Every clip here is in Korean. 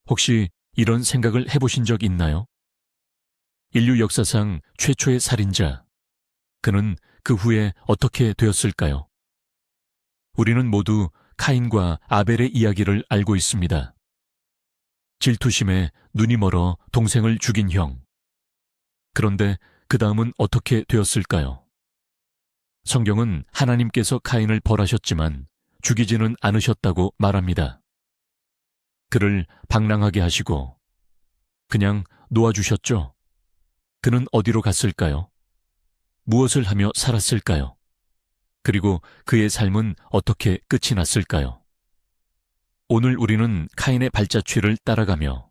혹시 이런 생각을 해보신 적 있나요? 인류 역사상 최초의 살인자, 그는 그 후에 어떻게 되었을까요? 우리는 모두 카인과 아벨의 이야기를 알고 있습니다. 질투심에 눈이 멀어 동생을 죽인 형. 그런데 그 다음은 어떻게 되었을까요? 성경은 하나님께서 카인을 벌하셨지만 죽이지는 않으셨다고 말합니다. 그를 방랑하게 하시고 그냥 놓아주셨죠? 그는 어디로 갔을까요? 무엇을 하며 살았을까요? 그리고 그의 삶은 어떻게 끝이 났을까요? 오늘 우리는 카인의 발자취를 따라가며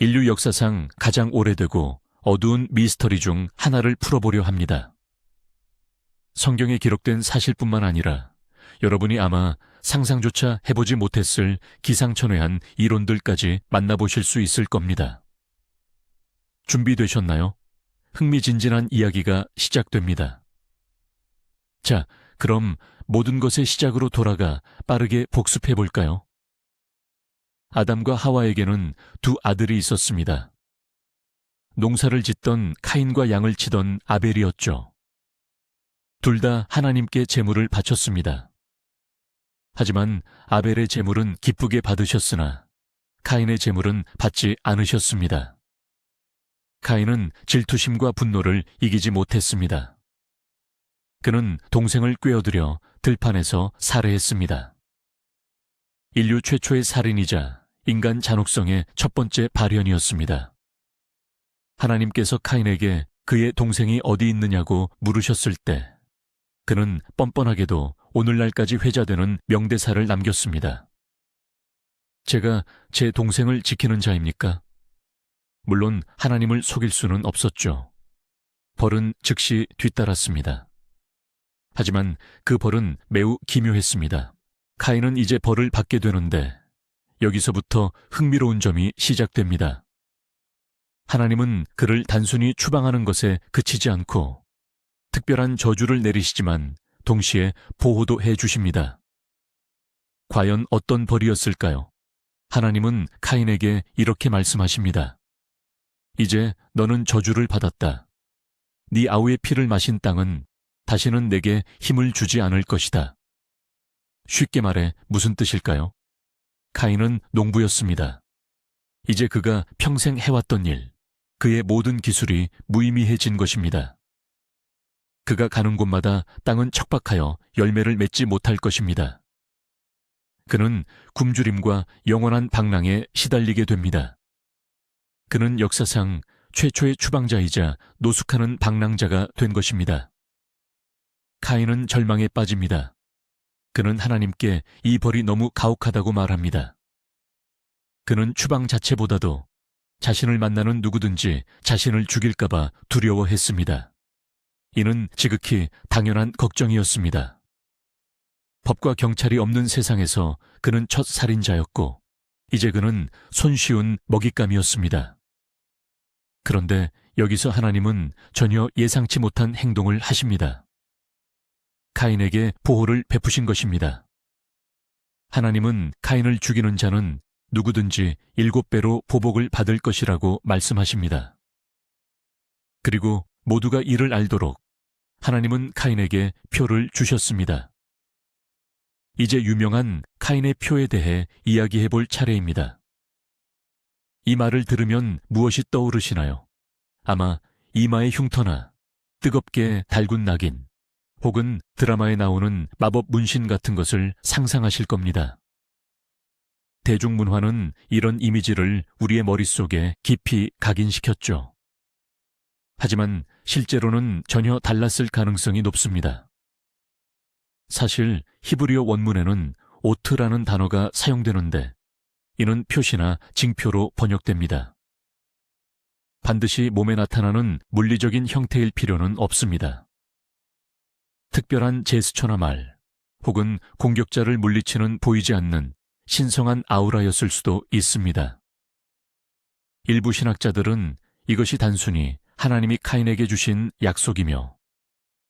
인류 역사상 가장 오래되고 어두운 미스터리 중 하나를 풀어보려 합니다. 성경에 기록된 사실뿐만 아니라 여러분이 아마 상상조차 해보지 못했을 기상천외한 이론들까지 만나보실 수 있을 겁니다. 준비되셨나요? 흥미진진한 이야기가 시작됩니다. 자, 그럼 모든 것의 시작으로 돌아가 빠르게 복습해 볼까요? 아담과 하와에게는 두 아들이 있었습니다. 농사를 짓던 카인과 양을 치던 아벨이었죠. 둘 다 하나님께 제물을 바쳤습니다. 하지만 아벨의 제물은 기쁘게 받으셨으나 카인의 제물은 받지 않으셨습니다. 카인은 질투심과 분노를 이기지 못했습니다. 그는 동생을 꿰어들여 들판에서 살해했습니다. 인류 최초의 살인이자 인간 잔혹성의 첫 번째 발현이었습니다. 하나님께서 카인에게 그의 동생이 어디 있느냐고 물으셨을 때 그는 뻔뻔하게도 오늘날까지 회자되는 명대사를 남겼습니다. 제가 제 동생을 지키는 자입니까? 물론 하나님을 속일 수는 없었죠. 벌은 즉시 뒤따랐습니다. 하지만 그 벌은 매우 기묘했습니다. 카인은 이제 벌을 받게 되는데 여기서부터 흥미로운 점이 시작됩니다. 하나님은 그를 단순히 추방하는 것에 그치지 않고 특별한 저주를 내리시지만 동시에 보호도 해주십니다. 과연 어떤 벌이었을까요? 하나님은 카인에게 이렇게 말씀하십니다. 이제 너는 저주를 받았다. 네 아우의 피를 마신 땅은 다시는 내게 힘을 주지 않을 것이다. 쉽게 말해 무슨 뜻일까요? 카인은 농부였습니다. 이제 그가 평생 해왔던 일, 그의 모든 기술이 무의미해진 것입니다. 그가 가는 곳마다 땅은 척박하여 열매를 맺지 못할 것입니다. 그는 굶주림과 영원한 방랑에 시달리게 됩니다. 그는 역사상 최초의 추방자이자 노숙하는 방랑자가 된 것입니다. 카인은 절망에 빠집니다. 그는 하나님께 이 벌이 너무 가혹하다고 말합니다. 그는 추방 자체보다도 자신을 만나는 누구든지 자신을 죽일까봐 두려워했습니다. 이는 지극히 당연한 걱정이었습니다. 법과 경찰이 없는 세상에서 그는 첫 살인자였고 이제 그는 손쉬운 먹잇감이었습니다. 그런데 여기서 하나님은 전혀 예상치 못한 행동을 하십니다. 카인에게 보호를 베푸신 것입니다. 하나님은 카인을 죽이는 자는 누구든지 7배로 보복을 받을 것이라고 말씀하십니다. 그리고 모두가 이를 알도록 하나님은 카인에게 표를 주셨습니다. 이제 유명한 카인의 표에 대해 이야기해 볼 차례입니다. 이 말을 들으면 무엇이 떠오르시나요? 아마 이마의 흉터나 뜨겁게 달군 낙인, 혹은 드라마에 나오는 마법 문신 같은 것을 상상하실 겁니다. 대중문화는 이런 이미지를 우리의 머릿속에 깊이 각인시켰죠. 하지만 실제로는 전혀 달랐을 가능성이 높습니다. 사실 히브리어 원문에는 오트라는 단어가 사용되는데 이는 표시나 징표로 번역됩니다. 반드시 몸에 나타나는 물리적인 형태일 필요는 없습니다. 특별한 제스처나 말, 혹은 공격자를 물리치는 보이지 않는 신성한 아우라였을 수도 있습니다. 일부 신학자들은 이것이 단순히 하나님이 카인에게 주신 약속이며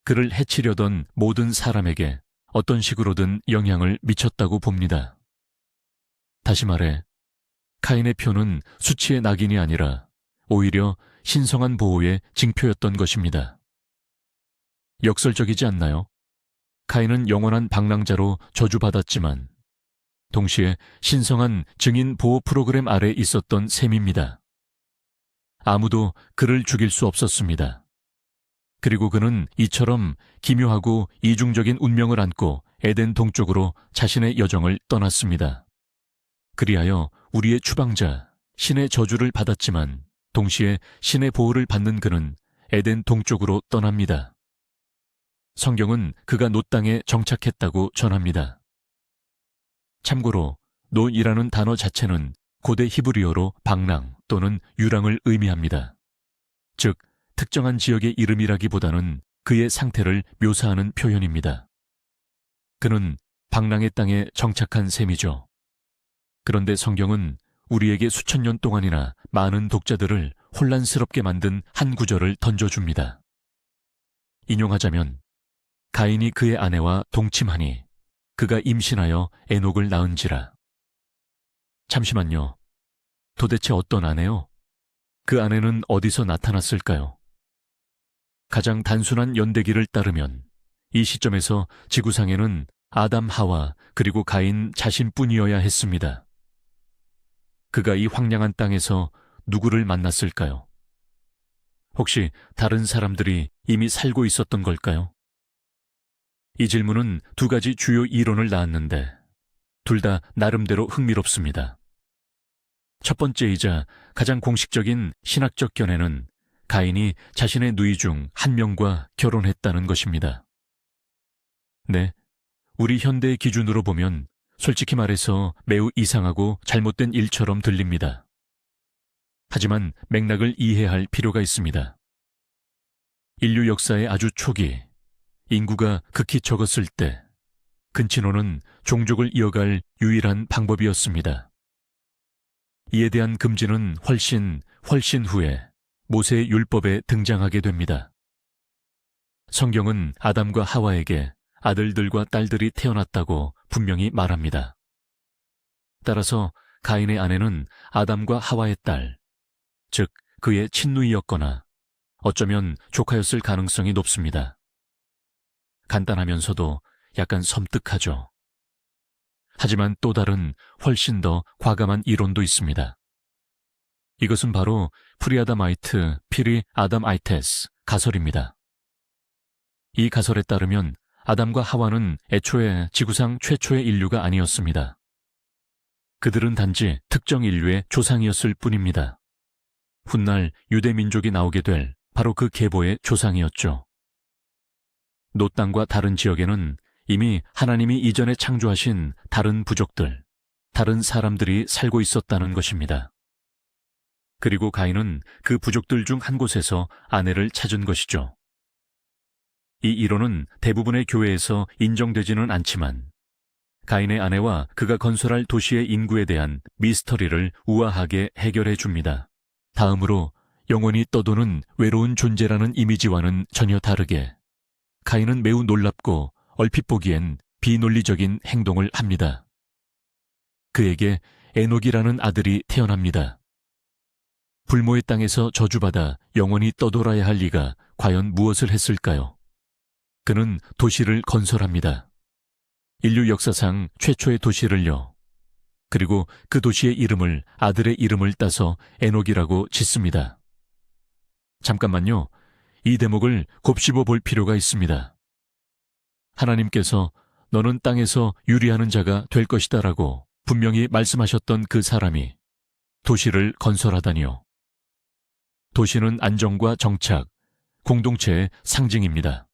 그를 해치려던 모든 사람에게 어떤 식으로든 영향을 미쳤다고 봅니다. 다시 말해 카인의 표는 수치의 낙인이 아니라 오히려 신성한 보호의 징표였던 것입니다. 역설적이지 않나요? 카인은 영원한 방랑자로 저주받았지만 동시에 신성한 증인 보호 프로그램 아래 있었던 셈입니다. 아무도 그를 죽일 수 없었습니다. 그리고 그는 이처럼 기묘하고 이중적인 운명을 안고 에덴 동쪽으로 자신의 여정을 떠났습니다. 그리하여 우리의 추방자, 신의 저주를 받았지만 동시에 신의 보호를 받는 그는 에덴 동쪽으로 떠납니다. 성경은 그가 놋 땅에 정착했다고 전합니다. 참고로 놋이라는 단어 자체는 고대 히브리어로 방랑 또는 유랑을 의미합니다. 즉, 특정한 지역의 이름이라기보다는 그의 상태를 묘사하는 표현입니다. 그는 방랑의 땅에 정착한 셈이죠. 그런데 성경은 우리에게 수천 년 동안이나 많은 독자들을 혼란스럽게 만든 한 구절을 던져줍니다. 인용하자면 가인이 그의 아내와 동침하니 그가 임신하여 에녹을 낳은지라. 잠시만요. 도대체 어떤 아내요? 그 아내는 어디서 나타났을까요? 가장 단순한 연대기를 따르면 이 시점에서 지구상에는 아담, 하와 그리고 가인 자신뿐이어야 했습니다. 그가 이 황량한 땅에서 누구를 만났을까요? 혹시 다른 사람들이 이미 살고 있었던 걸까요? 이 질문은 두 가지 주요 이론을 낳았는데 둘 다 나름대로 흥미롭습니다. 첫 번째이자 가장 공식적인 신학적 견해는 가인이 자신의 누이 중 한 명과 결혼했다는 것입니다. 네, 우리 현대의 기준으로 보면 솔직히 말해서 매우 이상하고 잘못된 일처럼 들립니다. 하지만 맥락을 이해할 필요가 있습니다. 인류 역사의 아주 초기, 인구가 극히 적었을 때 근친혼은 종족을 이어갈 유일한 방법이었습니다. 이에 대한 금지는 훨씬 후에 모세의 율법에 등장하게 됩니다. 성경은 아담과 하와에게 아들들과 딸들이 태어났다고 분명히 말합니다. 따라서 가인의 아내는 아담과 하와의 딸, 즉 그의 친누이였거나 어쩌면 조카였을 가능성이 높습니다. 간단하면서도 약간 섬뜩하죠. 하지만 또 다른 훨씬 더 과감한 이론도 있습니다. 이것은 바로 프리아다마이트 피리 아담아이테스 가설입니다. 이 가설에 따르면 아담과 하와는 애초에 지구상 최초의 인류가 아니었습니다. 그들은 단지 특정 인류의 조상이었을 뿐입니다. 훗날 유대 민족이 나오게 될 바로 그 계보의 조상이었죠. 놋 땅과 다른 지역에는 이미 하나님이 이전에 창조하신 다른 부족들, 다른 사람들이 살고 있었다는 것입니다. 그리고 가인은 그 부족들 중 한 곳에서 아내를 찾은 것이죠. 이 이론은 대부분의 교회에서 인정되지는 않지만 가인의 아내와 그가 건설할 도시의 인구에 대한 미스터리를 우아하게 해결해 줍니다. 다음으로 영원히 떠도는 외로운 존재라는 이미지와는 전혀 다르게 가인은 매우 놀랍고 얼핏 보기엔 비논리적인 행동을 합니다. 그에게 에녹이라는 아들이 태어납니다. 불모의 땅에서 저주받아 영원히 떠돌아야 할 리가 과연 무엇을 했을까요? 그는 도시를 건설합니다. 인류 역사상 최초의 도시를요. 그리고 그 도시의 이름을 아들의 이름을 따서 에녹이라고 짓습니다. 잠깐만요. 이 대목을 곱씹어 볼 필요가 있습니다. 하나님께서 너는 땅에서 유리하는 자가 될 것이다 라고 분명히 말씀하셨던 그 사람이 도시를 건설하다니요. 도시는 안정과 정착, 공동체의 상징입니다.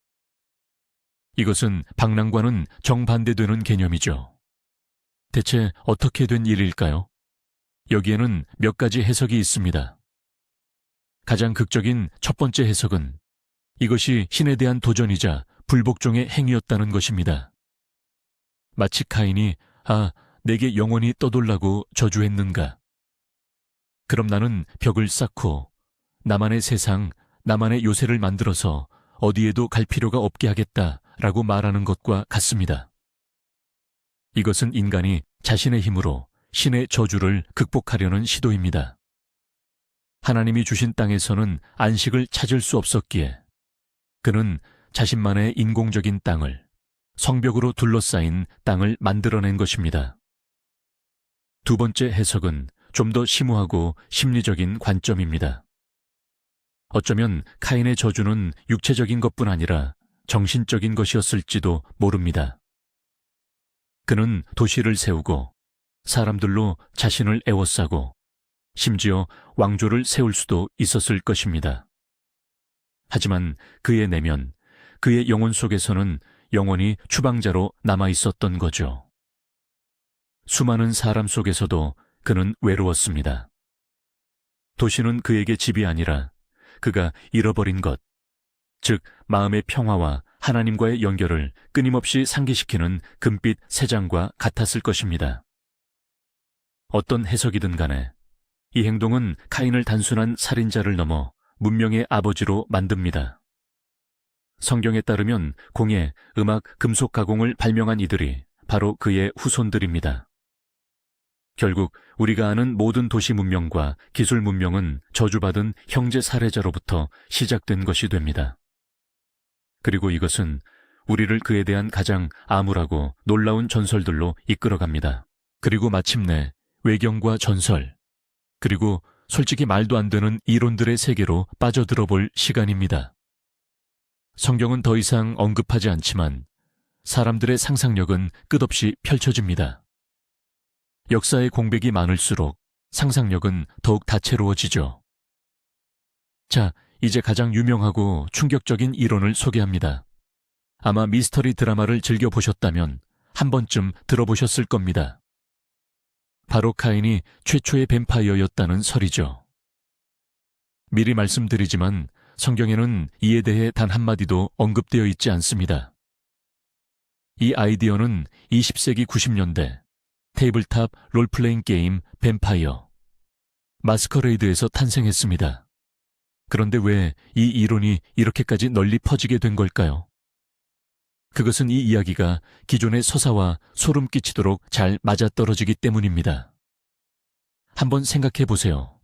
이것은 방랑과는 정반대되는 개념이죠. 대체 어떻게 된 일일까요? 여기에는 몇 가지 해석이 있습니다. 가장 극적인 첫 번째 해석은 이것이 신에 대한 도전이자 불복종의 행위였다는 것입니다. 마치 카인이 내게 영원히 떠돌라고 저주했는가? 그럼 나는 벽을 쌓고 나만의 세상, 나만의 요새를 만들어서 어디에도 갈 필요가 없게 하겠다라고 말하는 것과 같습니다. 이것은 인간이 자신의 힘으로 신의 저주를 극복하려는 시도입니다. 하나님이 주신 땅에서는 안식을 찾을 수 없었기에 그는 자신만의 인공적인 땅을, 성벽으로 둘러싸인 땅을 만들어낸 것입니다. 두 번째 해석은 좀 더 심오하고 심리적인 관점입니다. 어쩌면 카인의 저주는 육체적인 것뿐 아니라 정신적인 것이었을지도 모릅니다. 그는 도시를 세우고 사람들로 자신을 애워싸고 심지어 왕조를 세울 수도 있었을 것입니다. 하지만 그의 내면, 그의 영혼 속에서는 영원히 추방자로 남아 있었던 거죠. 수많은 사람 속에서도 그는 외로웠습니다. 도시는 그에게 집이 아니라 그가 잃어버린 것, 즉 마음의 평화와 하나님과의 연결을 끊임없이 상기시키는 금빛 새 장과 같았을 것입니다. 어떤 해석이든 간에 이 행동은 카인을 단순한 살인자를 넘어 문명의 아버지로 만듭니다. 성경에 따르면 공예, 음악, 금속 가공을 발명한 이들이 바로 그의 후손들입니다. 결국 우리가 아는 모든 도시 문명과 기술 문명은 저주받은 형제 살해자로부터 시작된 것이 됩니다. 그리고 이것은 우리를 그에 대한 가장 암울하고 놀라운 전설들로 이끌어갑니다. 그리고 마침내 외경과 전설, 그리고 솔직히 말도 안 되는 이론들의 세계로 빠져들어 볼 시간입니다. 성경은 더 이상 언급하지 않지만 사람들의 상상력은 끝없이 펼쳐집니다. 역사의 공백이 많을수록 상상력은 더욱 다채로워지죠. 자, 이제 가장 유명하고 충격적인 이론을 소개합니다. 아마 미스터리 드라마를 즐겨보셨다면 한 번쯤 들어보셨을 겁니다. 바로 카인이 최초의 뱀파이어였다는 설이죠. 미리 말씀드리지만 성경에는 이에 대해 단 한마디도 언급되어 있지 않습니다. 이 아이디어는 20세기 90년대 테이블탑 롤플레잉 게임 뱀파이어, 마스커레이드에서 탄생했습니다. 그런데 왜 이 이론이 이렇게까지 널리 퍼지게 된 걸까요? 그것은 이 이야기가 기존의 서사와 소름 끼치도록 잘 맞아떨어지기 때문입니다. 한번 생각해 보세요.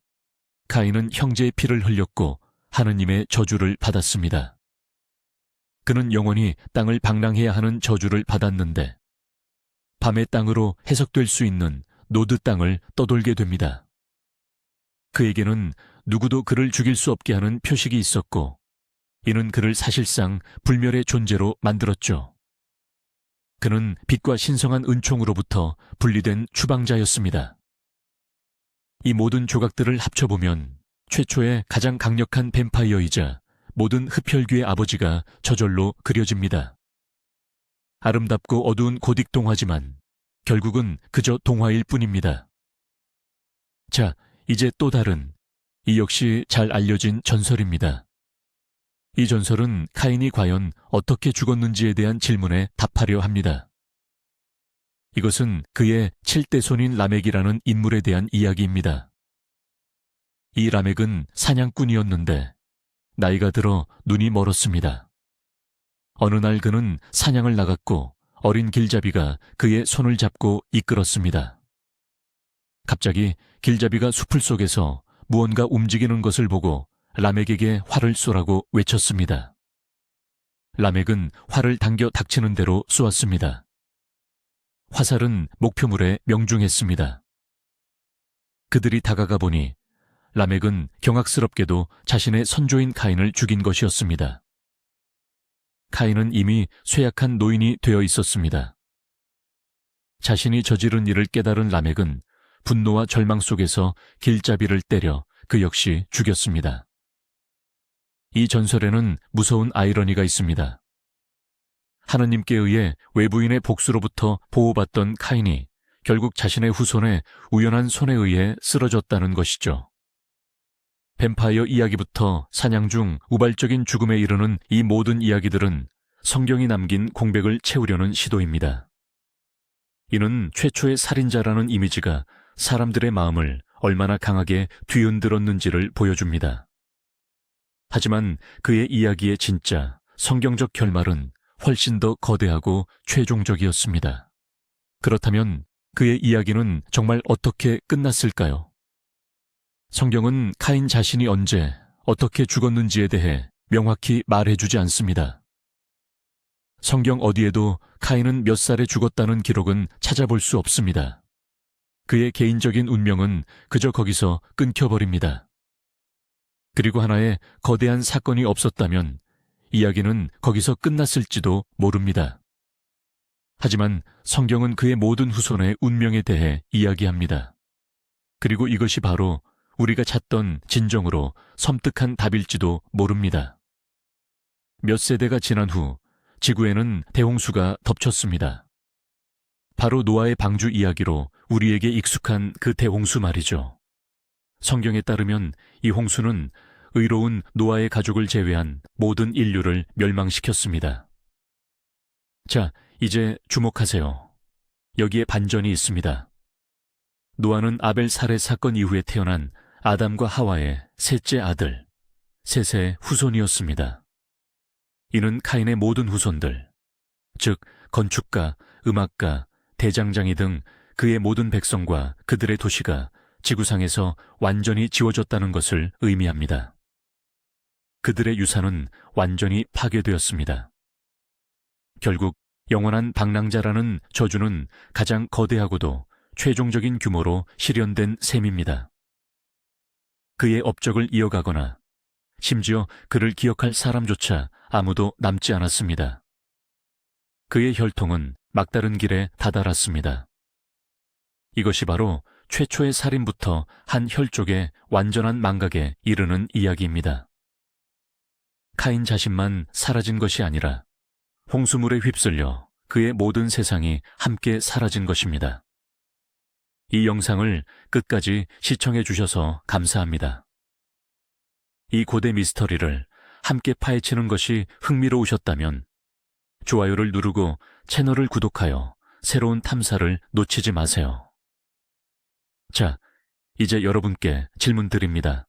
카인은 형제의 피를 흘렸고 하느님의 저주를 받았습니다. 그는 영원히 땅을 방랑해야 하는 저주를 받았는데 밤의 땅으로 해석될 수 있는 노드 땅을 떠돌게 됩니다. 그에게는 누구도 그를 죽일 수 없게 하는 표식이 있었고 이는 그를 사실상 불멸의 존재로 만들었죠. 그는 빛과 신성한 은총으로부터 분리된 추방자였습니다. 이 모든 조각들을 합쳐보면 최초의 가장 강력한 뱀파이어이자 모든 흡혈귀의 아버지가 저절로 그려집니다. 아름답고 어두운 고딕 동화지만 결국은 그저 동화일 뿐입니다. 자, 이제 또 다른, 이 역시 잘 알려진 전설입니다. 이 전설은 카인이 과연 어떻게 죽었는지에 대한 질문에 답하려 합니다. 이것은 그의 7대 손인 라멕이라는 인물에 대한 이야기입니다. 이 라멕은 사냥꾼이었는데 나이가 들어 눈이 멀었습니다. 어느 날 그는 사냥을 나갔고 어린 길잡이가 그의 손을 잡고 이끌었습니다. 갑자기 길잡이가 숲을 속에서 무언가 움직이는 것을 보고 라멕에게 활을 쏘라고 외쳤습니다. 라멕은 활을 당겨 닥치는 대로 쏘았습니다. 화살은 목표물에 명중했습니다. 그들이 다가가 보니 라멕은 경악스럽게도 자신의 선조인 카인을 죽인 것이었습니다. 카인은 이미 쇠약한 노인이 되어 있었습니다. 자신이 저지른 일을 깨달은 라멕은 분노와 절망 속에서 길잡이를 때려 그 역시 죽였습니다. 이 전설에는 무서운 아이러니가 있습니다. 하느님께 의해 외부인의 복수로부터 보호받던 카인이 결국 자신의 후손의 우연한 손에 의해 쓰러졌다는 것이죠. 뱀파이어 이야기부터 사냥 중 우발적인 죽음에 이르는 이 모든 이야기들은 성경이 남긴 공백을 채우려는 시도입니다. 이는 최초의 살인자라는 이미지가 사람들의 마음을 얼마나 강하게 뒤흔들었는지를 보여줍니다. 하지만 그의 이야기의 진짜 성경적 결말은 훨씬 더 거대하고 최종적이었습니다. 그렇다면 그의 이야기는 정말 어떻게 끝났을까요? 성경은 카인 자신이 언제, 어떻게 죽었는지에 대해 명확히 말해주지 않습니다. 성경 어디에도 카인은 몇 살에 죽었다는 기록은 찾아볼 수 없습니다. 그의 개인적인 운명은 그저 거기서 끊겨버립니다. 그리고 하나의 거대한 사건이 없었다면 이야기는 거기서 끝났을지도 모릅니다. 하지만 성경은 그의 모든 후손의 운명에 대해 이야기합니다. 그리고 이것이 바로 우리가 찾던 진정으로 섬뜩한 답일지도 모릅니다. 몇 세대가 지난 후 지구에는 대홍수가 덮쳤습니다. 바로 노아의 방주 이야기로 우리에게 익숙한 그 대홍수 말이죠. 성경에 따르면 이 홍수는 의로운 노아의 가족을 제외한 모든 인류를 멸망시켰습니다. 자, 이제 주목하세요. 여기에 반전이 있습니다. 노아는 아벨 살해 사건 이후에 태어난 아담과 하와의 셋째 아들, 셋의 후손이었습니다. 이는 카인의 모든 후손들, 즉 건축가, 음악가, 대장장이 등 그의 모든 백성과 그들의 도시가 지구상에서 완전히 지워졌다는 것을 의미합니다. 그들의 유산은 완전히 파괴되었습니다. 결국 영원한 방랑자라는 저주는 가장 거대하고도 최종적인 규모로 실현된 셈입니다. 그의 업적을 이어가거나 심지어 그를 기억할 사람조차 아무도 남지 않았습니다. 그의 혈통은 막다른 길에 다다랐습니다. 이것이 바로 최초의 살인부터 한 혈족의 완전한 망각에 이르는 이야기입니다. 카인 자신만 사라진 것이 아니라 홍수물에 휩쓸려 그의 모든 세상이 함께 사라진 것입니다. 이 영상을 끝까지 시청해 주셔서 감사합니다. 이 고대 미스터리를 함께 파헤치는 것이 흥미로우셨다면 좋아요를 누르고 채널을 구독하여 새로운 탐사를 놓치지 마세요. 자, 이제 여러분께 질문 드립니다.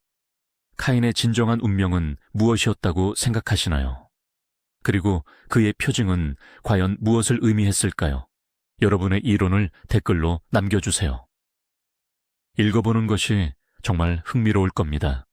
카인의 진정한 운명은 무엇이었다고 생각하시나요? 그리고 그의 표징은 과연 무엇을 의미했을까요? 여러분의 이론을 댓글로 남겨주세요. 읽어보는 것이 정말 흥미로울 겁니다.